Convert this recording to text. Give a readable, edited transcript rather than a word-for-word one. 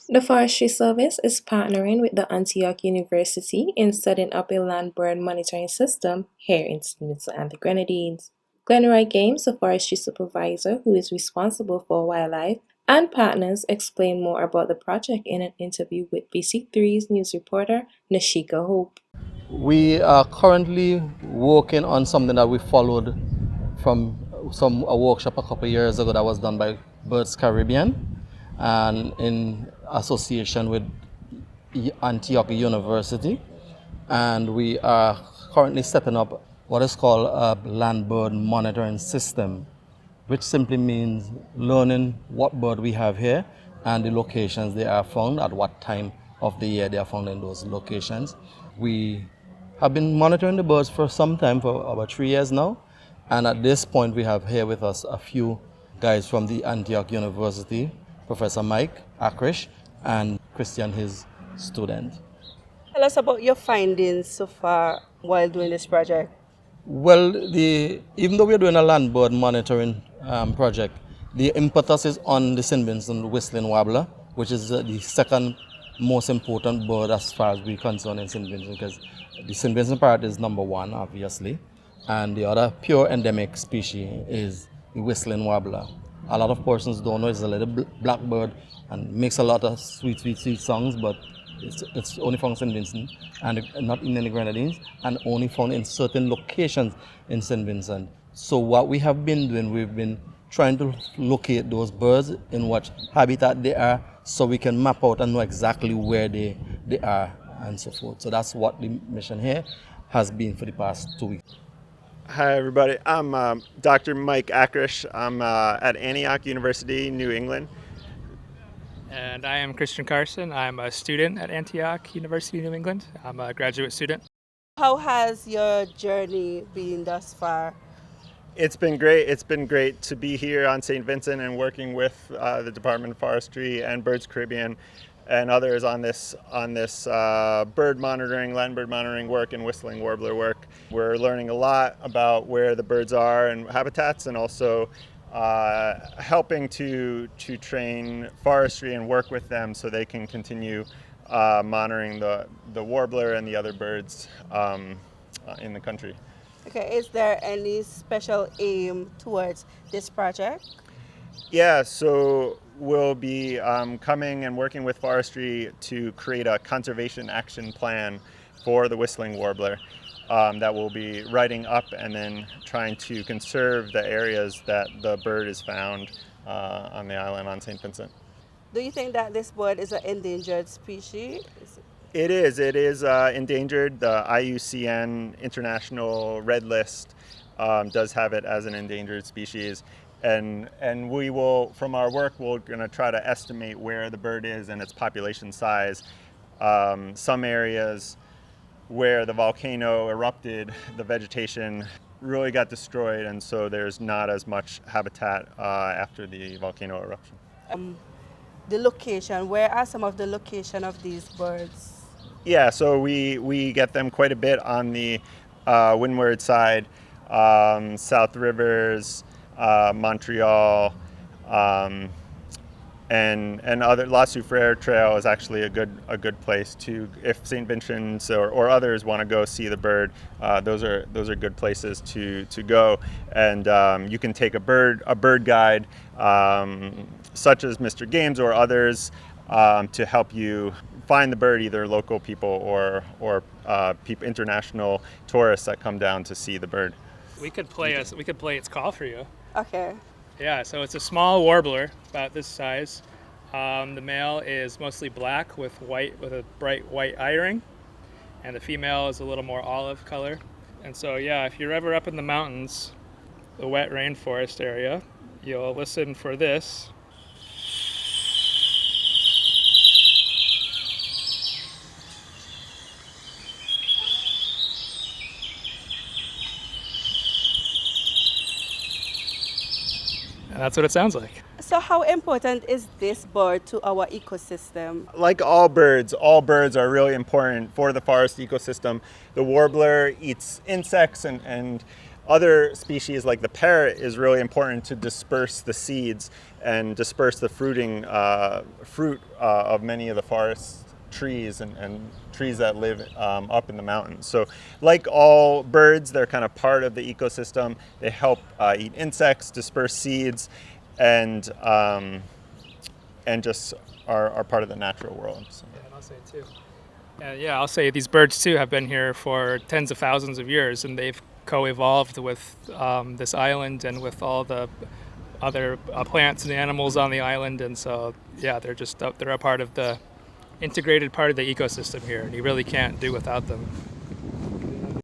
The Forestry Service is partnering with the Antioch University in setting up a land bird monitoring system here in Vincent and the Grenadines. Glenroy Games, the forestry supervisor who is responsible for wildlife, and partners explain more about the project in an interview with BC3's news reporter Nashika Hope. We are currently working on something that we followed from a workshop a couple of years ago that was done by Birds Caribbean and in association with Antioch University. And we are currently setting up what is called a land bird monitoring system, which simply means learning what bird we have here and the locations they are found, at what time of the year they are found in those locations. We have been monitoring the birds for some time, for about 3 years now. And at this point, we have here with us a few guys from the Antioch University, Professor Mike Akrish and Christian, his student. Tell us about your findings so far while doing this project. Well, even though we're doing a land bird monitoring project, the impetus is on the St. Vincent Whistling Warbler, which is the second most important bird as far as we're concerned in St. Vincent, because the St. Vincent parrot is number one, obviously, and the other pure endemic species is the Whistling Warbler. A lot of persons don't know it's a little black bird and makes a lot of sweet, sweet, sweet songs, but it's only found in St. Vincent and not in the Grenadines, and only found in certain locations in St. Vincent. So what we have been doing, we've been trying to locate those birds in what habitat they are, so we can map out and know exactly where they are and so forth. So that's what the mission here has been for the past 2 weeks. Hi, everybody. I'm Dr. Mike Akrish. I'm at Antioch University, New England. And I am Christian Carson. I'm a student at Antioch University, New England. I'm a graduate student. How has your journey been thus far? It's been great. It's been great to be here on St. Vincent and working with the Department of Forestry and Birds Caribbean and others on this bird monitoring, land bird monitoring work and whistling warbler work. We're learning a lot about where the birds are and habitats, and also helping to train forestry and work with them so they can continue monitoring the warbler and the other birds in the country. Okay, is there any special aim towards this project? Yeah, so we'll be coming and working with forestry to create a conservation action plan for the whistling warbler that we'll be writing up and then trying to conserve the areas that the bird is found on the island on St. Vincent. Do you think that this bird is an endangered species? It is endangered. The IUCN International Red List does have it as an endangered species. And we will, from our work, we're going to try to estimate where the bird is and its population size. Some areas where the volcano erupted, the vegetation really got destroyed, and so there's not as much habitat after the volcano eruption. The location, where are some of the location of these birds? Yeah, so we get them quite a bit on the windward side, South Rivers, Montreal, and other La Soufriere Trail is actually a good place to, if St. Vincent's or others want to go see the bird. Those are good places to go, and you can take a bird guide, such as Mr. Games or others, to help you find the bird, either local people or international tourists that come down to see the bird. We could play its call for you. Okay. Yeah, so it's a small warbler, about this size. The male is mostly black with a bright white eye ring, and the female is a little more olive color. And so, yeah, if you're ever up in the mountains, the wet rainforest area, you'll listen for this. And that's what it sounds like. So how important is this bird to our ecosystem? Like all birds are really important for the forest ecosystem. The warbler eats insects and Other species like the parrot is really important to disperse the seeds and disperse the fruit of many of the forest trees and trees that live up in the mountains. So like all birds, they're kind of part of the ecosystem. They help eat insects, disperse seeds, and just are part of the natural world. So. Yeah, and I'll say too. Yeah, I'll say these birds too have been here for tens of thousands of years, and they've co-evolved with this island and with all the other plants and animals on the island. And so, yeah, they're a part of the integrated part of the ecosystem here, and you really can't do without them.